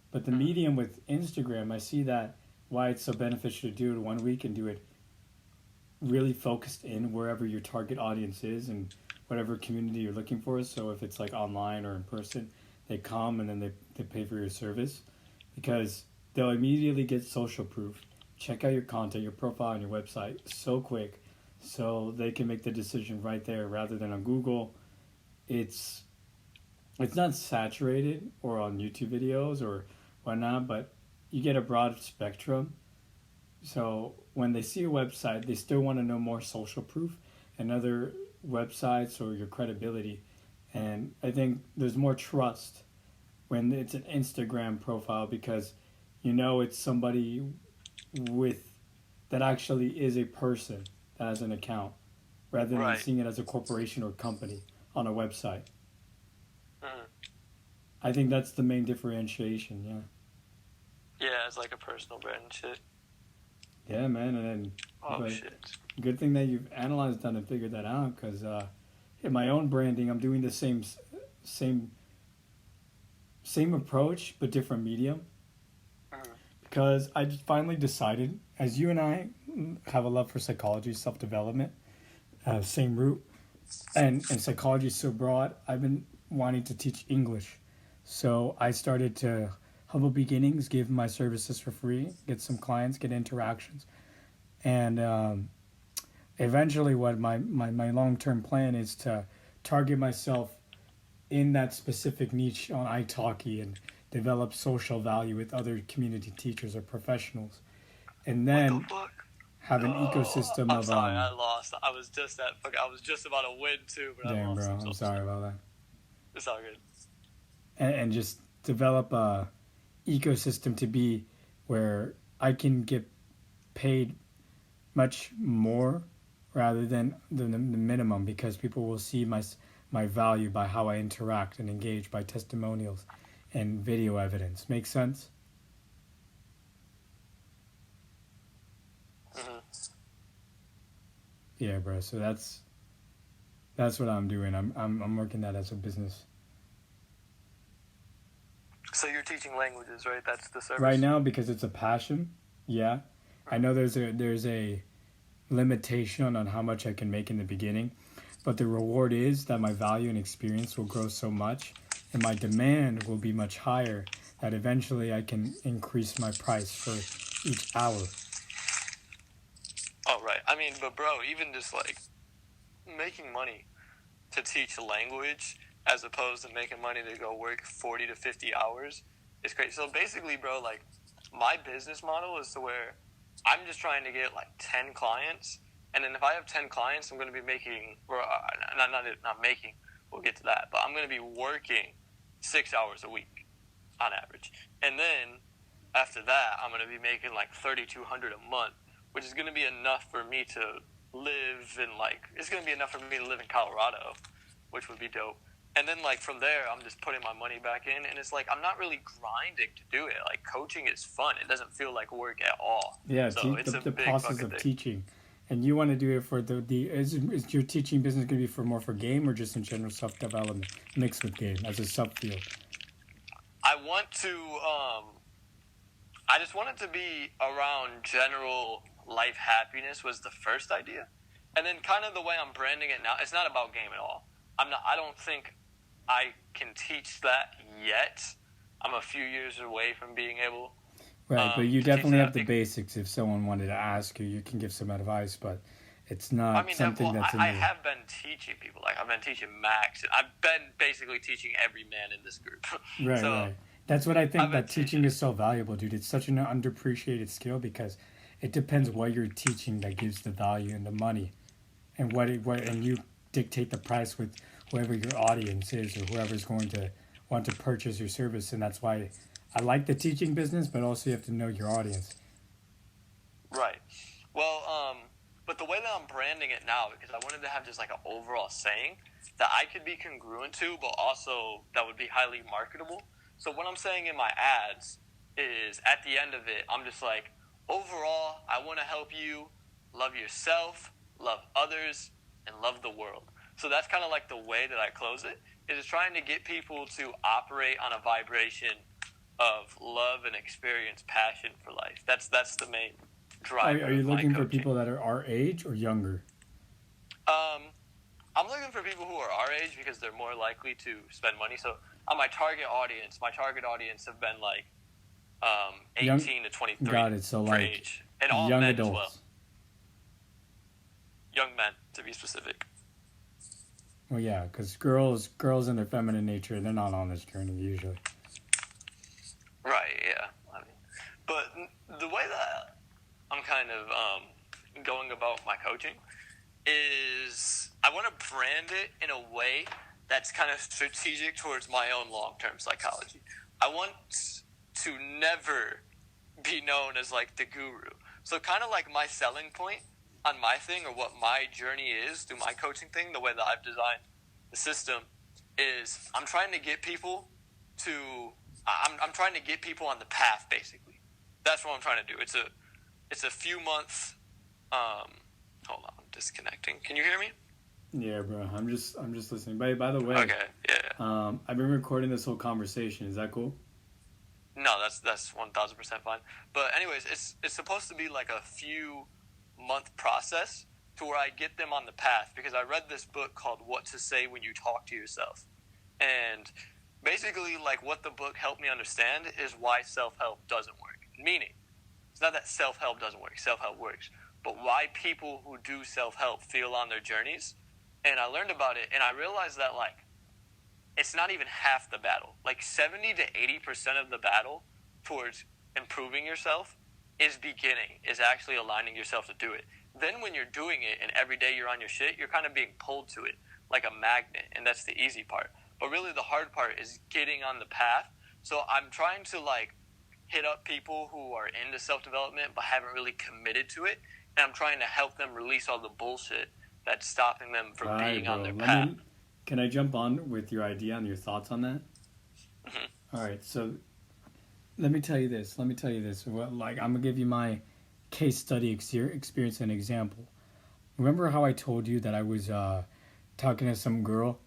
But the Mhm. medium with Instagram, I see that why it's so beneficial to do it 1 week and do it really focused in wherever your target audience is and whatever community you're looking for. So if it's like online or in person, they come and then they pay for your service because they'll immediately get social proof. Check out your content, your profile, and your website so quick so they can make the decision right there rather than on Google. It's it's not saturated or on YouTube videos or whatnot, but you get a broad spectrum. So when they see a website, they still want to know more social proof and other websites or your credibility. And I think there's more trust when it's an Instagram profile because you know it's somebody with that actually is a person that has an account rather than Right. seeing it as a corporation or company on a website. Mhm. I think that's the main differentiation. Yeah. Yeah, it's like a personal brand and shit. Yeah, man. And then, Oh but shit. good thing that you've analyzed that and figured that out because in my own branding, I'm doing the same same approach but different medium Mhm. because I just finally decided, as you and I have a love for psychology, self development, same root, and psychology is so broad. I've been wanting to teach English, so I started to humble beginnings, give my services for free, get some clients, get interactions, and eventually, what my long term plan is to target myself in that specific niche on italki and develop social value with other community teachers or professionals, and What the then fuck? have an Oh, ecosystem I'm of sorry, I lost. I was just at. Fuck, I was just about to win too, but I damn, lost. bro, I'm so I'm sorry upset. about that. It's all good. And just develop a ecosystem to be where I can get paid much more rather than the minimum because people will see my value by how I interact and engage by testimonials and video evidence. Make sense? Mhm. Yeah, bro. So that's what I'm doing. I'm working that as a business So you're teaching languages, right? That's the right service. now because it's a passion. Yeah, I know there's a limitation on how much I can make in the beginning, but the reward is that my value and experience will grow so much and my demand will be much higher that eventually I can increase my price for each hour. Oh, right. I mean, but bro, even just like making money to teach a language as opposed to making money to go work 40 to 50 hours is crazy. So basically, bro, like my business model is to where I'm just trying to get like 10 clients. And then if I have 10 clients, I'm going to be making, or not making, we'll get to that, but I'm going to be working 6 hours a week on average. And then after that, I'm going to be making like 3,200 a month, which is going to be enough for me to live in like, it's going to be enough for me to live in Colorado, which would be dope. And then like from there, I'm just putting my money back in, and it's like I'm not really grinding to do it. Like coaching is fun; it doesn't feel like work at all. Yeah, So it's a the big process fucking of thing. teaching. And you want to do it for is your teaching business going to be for more for game or just in general self development mixed with game as a subfield? I want to. I just want it to be around general life happiness was the first idea, and then kind of the way I'm branding it now. It's not about game at all. I'm not. I don't think I can teach that yet. I'm a few years away from being able Right, but you to teach definitely have that. the basics. If someone wanted to ask you, you can give some advice, but it's I not mean, something well, that's in I your have been teaching people. Like I've been teaching Max. I've been basically teaching every man in this group. right, So right. That's what I I've think been that teaching teaching. is so valuable, dude. It's such an underappreciated skill because it depends what you're teaching that gives the value and the money, and what and you dictate the price with whoever your audience is or whoever's going to want to purchase your service, and that's why I like the teaching business, but also you have to know your audience. Right. Well, but the way that I'm branding it now, because I wanted to have just like an overall saying that I could be congruent to, but also that would be highly marketable. So what I'm saying in my ads is at the end of it, I'm just like, overall, I want to help you love yourself, love others, and love the world. So that's kind of like the way that I close it, is trying to get people to operate on a vibration of love and experience passion for life. That's the main driver. Are you of my looking for coaching. people that are our age or younger? I'm looking for people who are our age because they're more likely to spend money. So on my target audience have been like 18 to 23 Got it. So for like age. And all young men adults. as well. Young men, to be specific. Well, yeah, because girls in their feminine nature, they're not on this journey usually. Right, yeah. I mean, but the way that I'm kind of going about my coaching is I want to brand it in a way that's kind of strategic towards my own long-term psychology. I want to never be known as like the guru. So kind of like my selling point on my thing, or what my journey is through my coaching thing, the way that I've designed the system, is I'm trying to get people to I'm trying to get people on the path, basically. That's what I'm trying to do. It's a few months. Hold on, I'm disconnecting. Can you hear me? Yeah, bro. I'm just listening. By the way, Okay, yeah. I've been recording this whole conversation. Is that cool? No, that's 1,000% fine. But anyways, it's supposed to be like a few month process to where I get them on the path, because I read this book called What to Say When You Talk to Yourself. And basically, like, what the book helped me understand is why self-help doesn't work. Meaning, it's not that self-help doesn't work, self-help works, but why people who do self-help feel on their journeys. And I learned about it, and I realized that, like, it's not even half the battle. Like, 70 to 80% of the battle towards improving yourself is actually aligning yourself to do it. Then when you're doing it and every day you're on your shit, you're kind of being pulled to it like a magnet, and that's the easy part. But really the hard part is getting on the path. So I'm trying to, like, hit up people who are into self-development but haven't really committed to it, and I'm trying to help them release all the bullshit that's stopping them from being on their path. Can I jump on with your idea and your thoughts on that? Mm-hmm. All right, so let me tell you this. Well, like, I'm going to give you my case study experience and example. Remember how I told you that I was talking to some girl,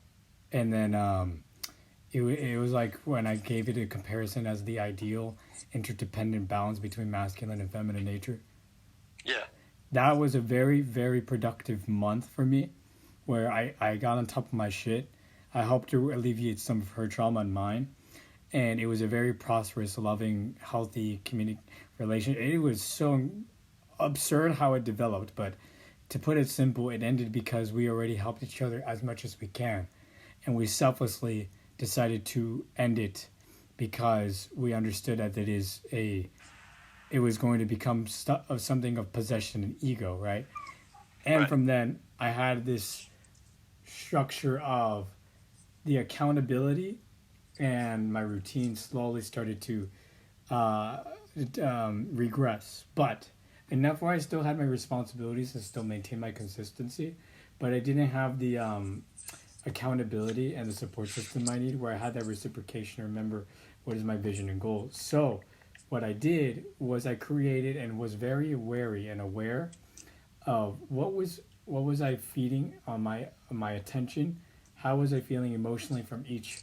and then it was like when I gave it a comparison as the ideal interdependent balance between masculine and feminine nature? Yeah. That was a very, very productive month for me, where I got on top of my shit. I helped her alleviate some of her trauma and mine. And it was a very prosperous, loving, healthy relation. It was so absurd how it developed, but to put it simple, it ended because we already helped each other as much as we can. And we selflessly decided to end it because we understood that it was going to become something of possession and ego, right? And right. From then, I had this structure of the accountability, and my routine slowly started to regress. But enough where I still had my responsibilities and still maintain my consistency, but I didn't have the accountability and the support system I need, where I had that reciprocation to remember what is my vision and goal. So what I did was I created and was very wary and aware of what was I feeding on my attention, how was I feeling emotionally from each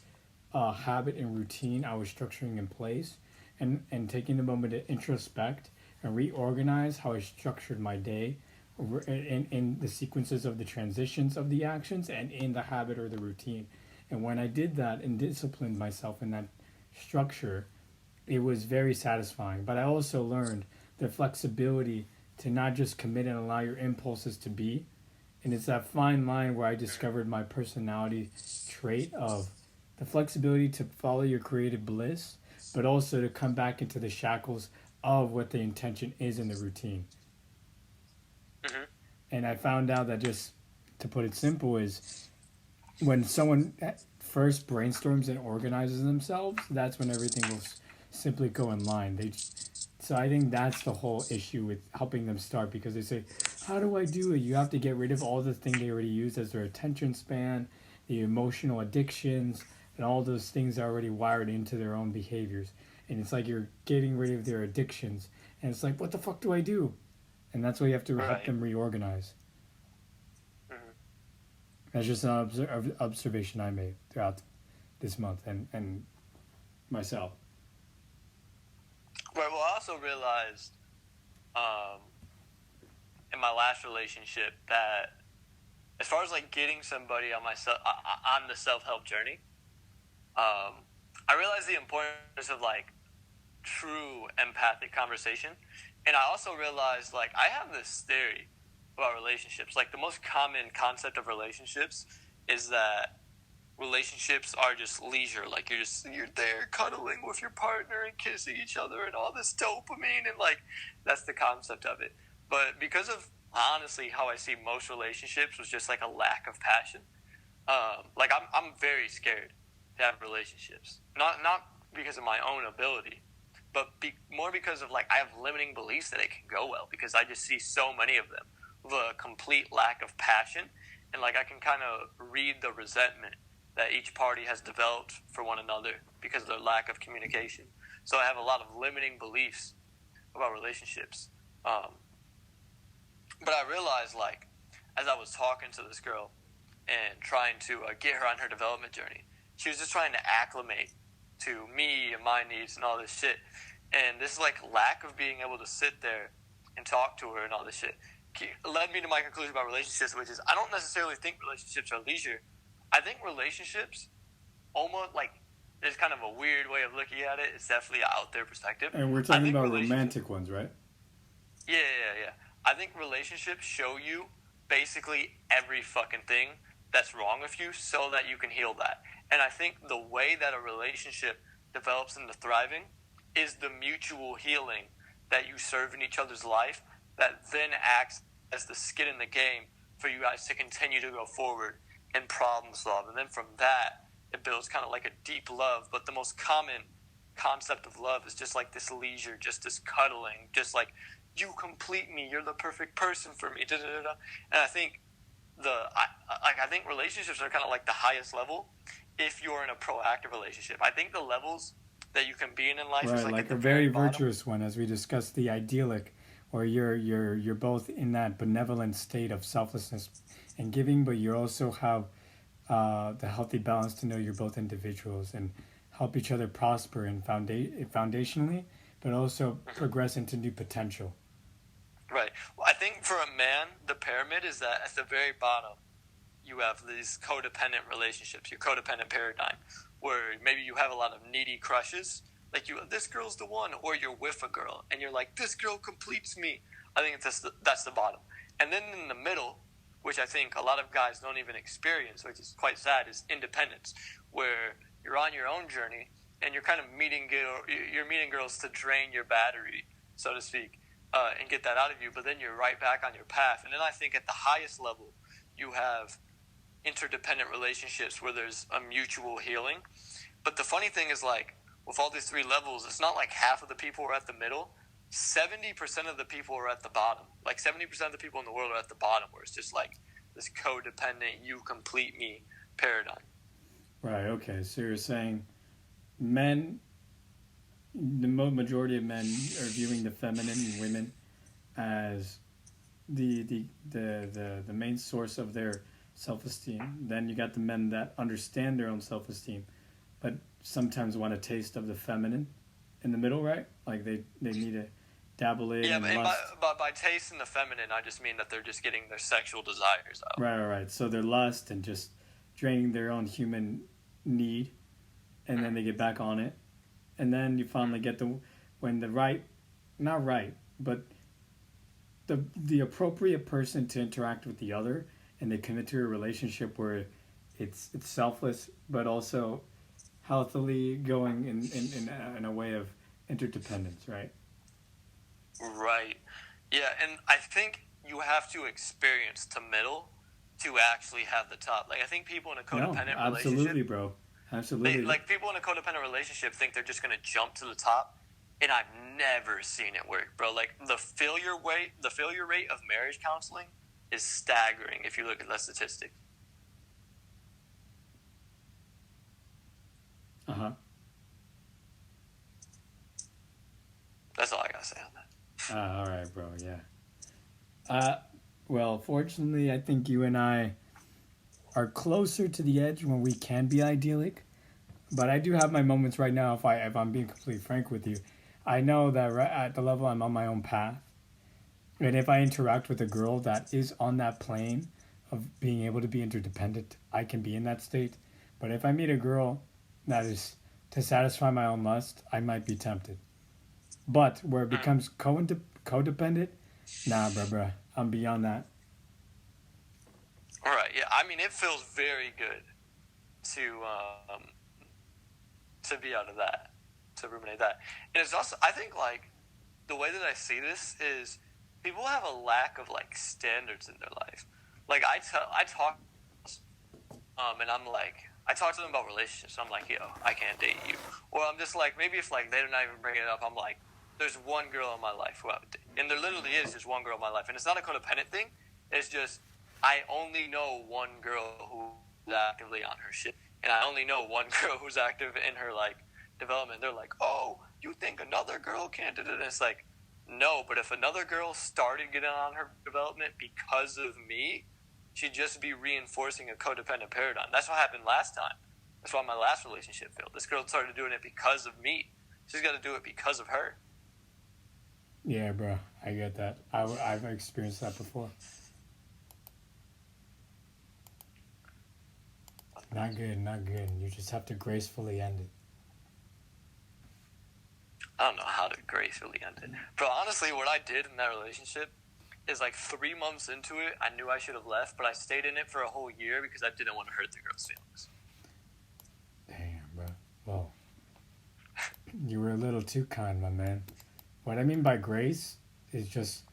habit and routine I was structuring in place, and taking the moment to introspect and reorganize how I structured my day in the sequences of the transitions of the actions and in the habit or the routine. And when I did that and disciplined myself in that structure, it was very satisfying. But I also learned the flexibility to not just commit and allow your impulses to be. And it's that fine line where I discovered my personality trait of the flexibility to follow your creative bliss, but also to come back into the shackles of what the intention is in the routine. Mm-hmm. And I found out that, just to put it simple, is when someone first brainstorms and organizes themselves, that's when everything will simply go in line. So I think that's the whole issue with helping them start, because they say, how do I do it? You have to get rid of all the things they already use as their attention span, the emotional addictions, and all those things are already wired into their own behaviors. And it's like you're getting rid of their addictions. And it's like, what the fuck do I do? And that's why you have to help them reorganize. That's just an observation I made throughout this month and myself. Right. Well, I also realized um, in my last relationship that as far as like getting somebody on on the self help journey, I realized the importance of like true empathic conversation, and I also realized like I have this theory about relationships. Like the most common concept of relationships is that relationships are just leisure. Like you're there cuddling with your partner and kissing each other and all this dopamine, and like that's the concept of it. But because of honestly how I see most relationships was just like a lack of passion. Like I'm very scared to have relationships. Not because of my own ability, but more because of like I have limiting beliefs that it can go well because I just see so many of them with a complete lack of passion, and like I can kind of read the resentment that each party has developed for one another because of their lack of communication. So I have a lot of limiting beliefs about relationships. But I realized, like, as I was talking to this girl and trying to get her on her development journey, she was just trying to acclimate to me and my needs and all this shit. And this, like, lack of being able to sit there and talk to her and all this shit led me to my conclusion about relationships, which is I don't necessarily think relationships are leisure. I think relationships almost like there's kind of a weird way of looking at it. It's definitely an out there perspective. And we're talking about romantic ones, right? Yeah. I think relationships show you basically every fucking thing that's wrong with you so that you can heal that. And I think the way that a relationship develops into thriving is the mutual healing that you serve in each other's life that then acts as the skin in the game for you guys to continue to go forward and problem solve. And then from that, it builds kind of like a deep love. But the most common concept of love is just like this leisure, just this cuddling, just like, you complete me, you're the perfect person for me, da-da-da-da. And I think I think relationships are kind of like the highest level if you're in a proactive relationship. I think the levels that you can be in life right, is like a very virtuous one, as we discussed, the idyllic, where you're both in that benevolent state of selflessness and giving, but you also have the healthy balance to know you're both individuals and help each other prosper and foundationally, but also progress into new potential. Right. Well, I think for a man, the pyramid is that at the very bottom, you have these codependent relationships, your codependent paradigm, where maybe you have a lot of needy crushes, like this girl's the one, or you're with a girl and you're like, this girl completes me. I think that's the bottom. And then in the middle, which I think a lot of guys don't even experience, which is quite sad, is independence, where you're on your own journey and you're kind of meeting girls to drain your battery, so to speak, and get that out of you, but then you're right back on your path. And then I think at the highest level, you have interdependent relationships where there's a mutual healing. But the funny thing is, like, with all these three levels, it's not like half of the people are at the middle. 70% of the people are at the bottom. Like 70% of the people in the world are at the bottom, where it's just like this codependent, you complete me paradigm. Right, okay. So you're saying men, the majority of men are viewing the feminine and women as the main source of their self-esteem. Then you got the men that understand their own self-esteem, but sometimes want a taste of the feminine in the middle, right? Like they need to dabble in. Yeah, but by taste in the feminine, I just mean that they're just getting their sexual desires out. Right. So they're lust and just draining their own human need, and then they get back on it, and then you finally get the appropriate person to interact with the other, and they commit to a relationship where it's selfless, but also healthily going in a way of interdependence, right? Right. Yeah, and I think you have to experience the middle to actually have the top. Like, I think people in a codependent relationship... Absolutely, bro. Absolutely. People in a codependent relationship think they're just going to jump to the top, and I've never seen it work, bro. Like, the failure rate of marriage counseling is staggering if you look at the statistics. Uh-huh. That's all I got to say on that. All right, bro, yeah. Well, fortunately, I think you and I are closer to the edge when we can be idyllic. But I do have my moments right now. If I'm being completely frank with you, I know that right at the level I'm on my own path, and if I interact with a girl that is on that plane of being able to be interdependent, I can be in that state. But if I meet a girl that is to satisfy my own lust, I might be tempted. But where it becomes codependent, nah, bruh, I'm beyond that. All right. Yeah. I mean, it feels very good to um, to be out of that, to ruminate that. And it's also, I think, like, the way that I see this is people have a lack of, like, standards in their life. Like, I talk, and I'm like, I talk to them about relationships. I'm like, yo, I can't date you. Or I'm just like, maybe if, like, they're not even bringing it up, I'm like, there's one girl in my life who I would date. And there literally is just one girl in my life. And it's not a codependent thing. It's just, I only know one girl who's actively on her shit. And I only know one girl who's active in her, like, development. They're like, oh, you think another girl can't do it? And it's like, no, but if another girl started getting on her development because of me, she'd just be reinforcing a codependent paradigm. That's what happened last time. That's why my last relationship failed. This girl started doing it because of me. She's got to do it because of her. Yeah, bro, I get that. I've experienced that before. Not good, not good. You just have to gracefully end it. I don't know how to gracefully end it. But honestly, what I did in that relationship is, like, 3 months into it, I knew I should have left, but I stayed in it for a whole year because I didn't want to hurt the girl's feelings. Damn, bro. Whoa. You were a little too kind, my man. What I mean by grace is just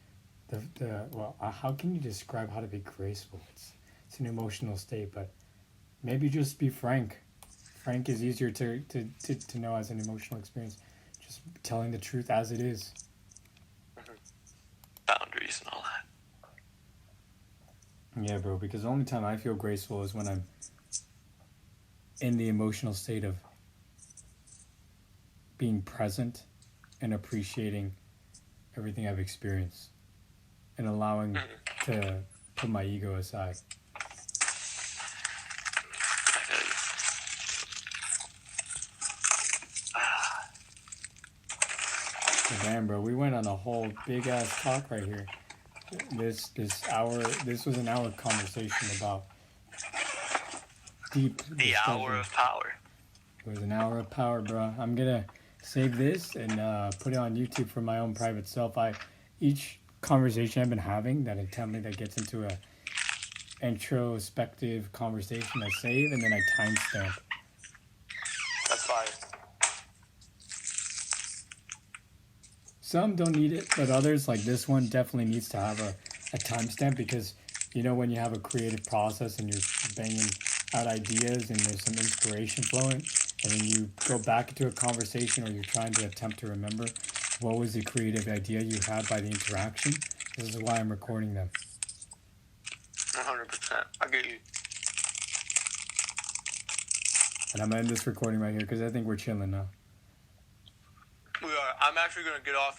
how can you describe how to be graceful? It's an emotional state, but maybe just be frank. Frank is easier to know as an emotional experience. Just telling the truth as it is. Mm-hmm. Boundaries and all that. Yeah, bro, because the only time I feel graceful is when I'm in the emotional state of being present and appreciating everything I've experienced and allowing to put my ego aside. Damn, bro, we went on a whole big ass talk right here. This was an hour conversation about deep. The hour of power. It was an hour of power, bro. I'm gonna save this and put it on YouTube for my own private self. Each conversation I've been having that gets into a introspective conversation, I save and then I timestamp. That's fire. Some don't need it, but others, like this one, definitely needs to have a timestamp because, you know, when you have a creative process and you're banging out ideas and there's some inspiration flowing, and then you go back into a conversation or you're trying to attempt to remember what was the creative idea you had by the interaction, this is why I'm recording them. 100%. I get you. And I'm going to end this recording right here because I think we're chilling now. We are. I'm actually going to get off